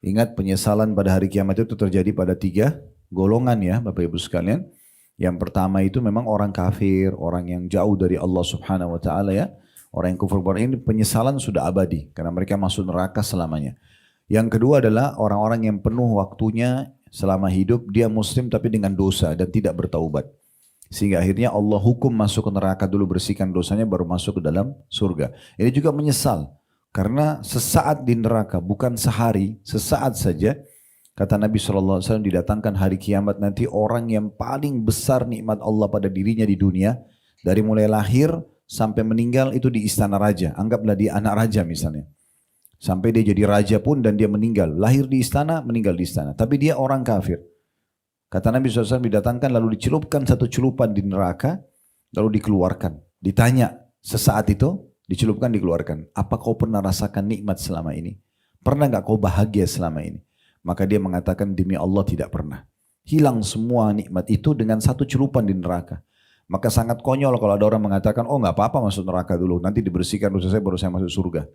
Ingat penyesalan pada hari kiamat itu terjadi pada tiga golongan ya Bapak Ibu sekalian. Yang pertama itu memang orang kafir, orang yang jauh dari Allah Subhanahu wa taala ya. Orang yang kufur ini penyesalan sudah abadi karena mereka masuk neraka selamanya. Yang kedua adalah orang-orang yang penuh waktunya selama hidup dia muslim tapi dengan dosa dan tidak bertaubat. Sehingga akhirnya Allah hukum masuk ke neraka dulu bersihkan dosanya baru masuk ke dalam surga. Ini juga menyesal karena sesaat di neraka bukan sehari, sesaat saja. Kata Nabi SAW didatangkan hari kiamat nanti orang yang paling besar nikmat Allah pada dirinya di dunia. Dari mulai lahir sampai meninggal itu di istana raja. Anggaplah dia anak raja misalnya. Sampai dia jadi raja pun dan dia meninggal. Lahir di istana, meninggal di istana. Tapi dia orang kafir. Kata Nabi SAW didatangkan lalu dicelupkan satu celupan di neraka. Lalu dikeluarkan. Ditanya sesaat itu dicelupkan dikeluarkan. Apa kau pernah rasakan nikmat selama ini? Pernah gak kau bahagia selama ini? Maka dia mengatakan demi Allah tidak pernah. Hilang semua nikmat itu dengan satu celupan di neraka. Maka sangat konyol kalau ada orang mengatakan oh gak apa-apa masuk neraka dulu. Nanti dibersihkan dosa saya baru saya masuk surga.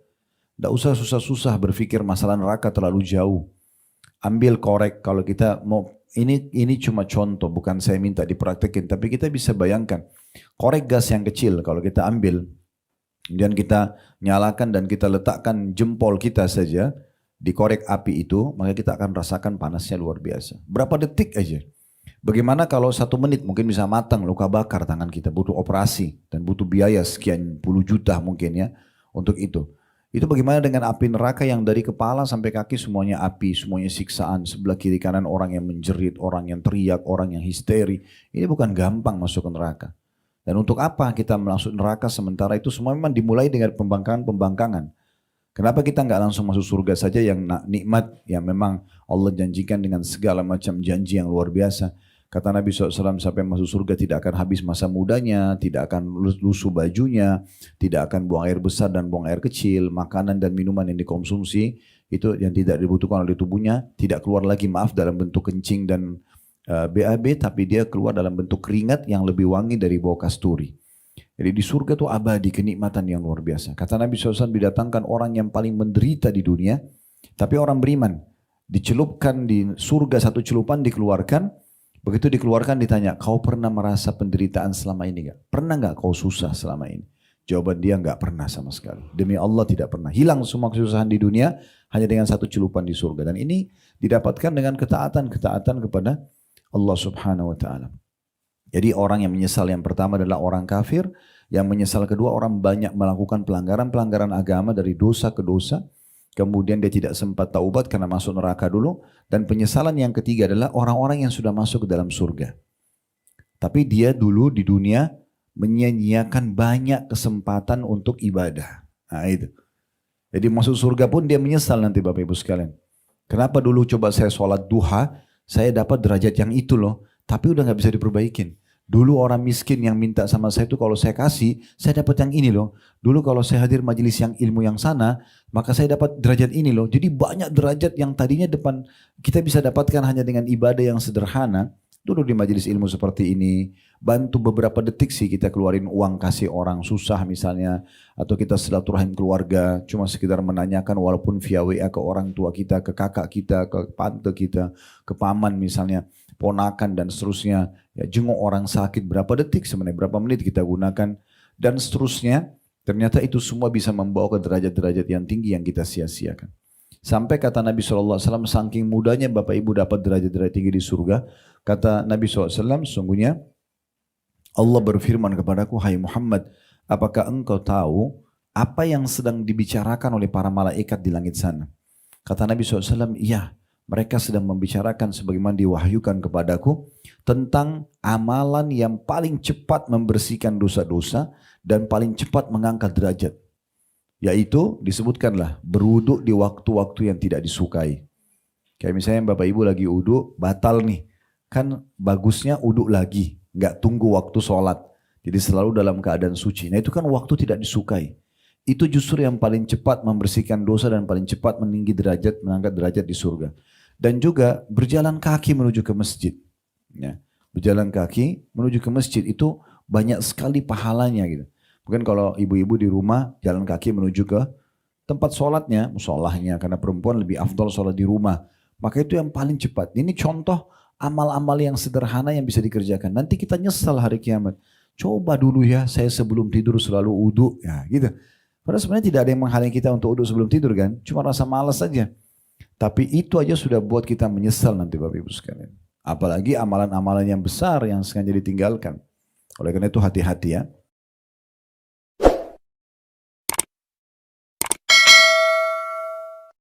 Tidak usah susah-susah berpikir masalah neraka terlalu jauh. Ambil korek kalau kita mau, ini cuma contoh, bukan saya minta dipraktekin, tapi kita bisa bayangkan. Korek gas yang kecil kalau kita ambil, kemudian kita nyalakan dan kita letakkan jempol kita saja di korek api itu, maka kita akan rasakan panasnya luar biasa. Berapa detik aja. Bagaimana kalau 1 menit mungkin bisa matang, luka bakar tangan kita, butuh operasi dan butuh biaya sekian puluh juta mungkin ya untuk itu. Itu bagaimana dengan api neraka yang dari kepala sampai kaki semuanya api, semuanya siksaan, sebelah kiri kanan orang yang menjerit, orang yang teriak, orang yang histeri. Ini bukan gampang masuk ke neraka. Dan untuk apa kita masuk neraka sementara itu semua memang dimulai dengan pembangkangan-pembangkangan. Kenapa kita nggak langsung masuk surga saja yang nikmat yang memang Allah janjikan dengan segala macam janji yang luar biasa. Kata Nabi SAW sampai masuk surga tidak akan habis masa mudanya, tidak akan lusuh bajunya, tidak akan buang air besar dan buang air kecil, makanan dan minuman yang dikonsumsi itu yang tidak dibutuhkan oleh tubuhnya, tidak keluar lagi maaf dalam bentuk kencing dan BAB, tapi dia keluar dalam bentuk keringat yang lebih wangi dari bau kasturi. Jadi di surga itu abadi kenikmatan yang luar biasa. Kata Nabi SAW didatangkan orang yang paling menderita di dunia, tapi orang beriman. Dicelupkan di surga satu celupan dikeluarkan, begitu dikeluarkan ditanya, kau pernah merasa penderitaan selama ini gak? Pernah gak kau susah selama ini? Jawaban dia gak pernah sama sekali. Demi Allah tidak pernah. Hilang semua kesusahan di dunia hanya dengan satu celupan di surga. Dan ini didapatkan dengan ketaatan-ketaatan kepada Allah Subhanahu wa ta'ala. Jadi orang yang menyesal yang pertama adalah orang kafir. Yang menyesal kedua orang banyak melakukan pelanggaran-pelanggaran agama dari dosa ke dosa. Kemudian dia tidak sempat taubat karena masuk neraka dulu. Dan penyesalan yang ketiga adalah orang-orang yang sudah masuk ke dalam surga. Tapi dia dulu di dunia menyia-nyiakan banyak kesempatan untuk ibadah. Nah itu. Jadi masuk surga pun dia menyesal nanti Bapak Ibu sekalian. Kenapa dulu coba saya sholat duha, saya dapat derajat yang itu loh. Tapi udah gak bisa diperbaikin. Dulu orang miskin yang minta sama saya itu kalau saya kasih, saya dapat yang ini loh. Dulu kalau saya hadir majelis yang ilmu yang sana, maka saya dapat derajat ini loh. Jadi banyak derajat yang tadinya depan kita bisa dapatkan hanya dengan ibadah yang sederhana. Dulu di majelis ilmu seperti ini, bantu beberapa detik sih kita keluarin uang kasih orang susah misalnya. Atau kita silaturahim keluarga, cuma sekedar menanyakan walaupun via WA ke orang tua kita, ke kakak kita, ke tante kita, ke paman misalnya. Ponakan dan seterusnya, ya jenguk orang sakit berapa detik sebenarnya, berapa menit kita gunakan dan seterusnya, ternyata itu semua bisa membawa ke derajat-derajat yang tinggi yang kita sia-siakan. Sampai kata Nabi SAW, saking mudahnya Bapak Ibu dapat derajat-derajat tinggi di surga, kata Nabi SAW, sungguhnya Allah berfirman kepadaku, hai Muhammad, apakah engkau tahu apa yang sedang dibicarakan oleh para malaikat di langit sana? Kata Nabi SAW, iya. Mereka sedang membicarakan sebagaimana diwahyukan kepadaku tentang amalan yang paling cepat membersihkan dosa-dosa dan paling cepat mengangkat derajat. Yaitu disebutkanlah berwuduk di waktu-waktu yang tidak disukai. Kayak misalnya Bapak Ibu lagi wuduk, batal nih. Kan bagusnya wuduk lagi, nggak tunggu waktu sholat. Jadi selalu dalam keadaan suci. Nah itu kan waktu tidak disukai. Itu justru yang paling cepat membersihkan dosa dan paling cepat meninggi derajat, mengangkat derajat di surga. Dan juga berjalan kaki menuju ke masjid. Ya, berjalan kaki menuju ke masjid itu banyak sekali pahalanya gitu. Mungkin kalau ibu-ibu di rumah jalan kaki menuju ke tempat sholatnya, musolahnya, karena perempuan lebih afdal sholat di rumah. Maka itu yang paling cepat. Ini contoh amal-amal yang sederhana yang bisa dikerjakan. Nanti kita nyesal hari kiamat. Coba dulu ya, saya sebelum tidur selalu uduk, ya gitu. Padahal sebenarnya tidak ada yang menghalangi kita untuk uduk sebelum tidur kan, cuma rasa malas saja. Tapi itu aja sudah buat kita menyesal nanti Bapak Ibu sekalian. Apalagi amalan-amalan yang besar yang sengaja ditinggalkan. Oleh karena itu hati-hati ya.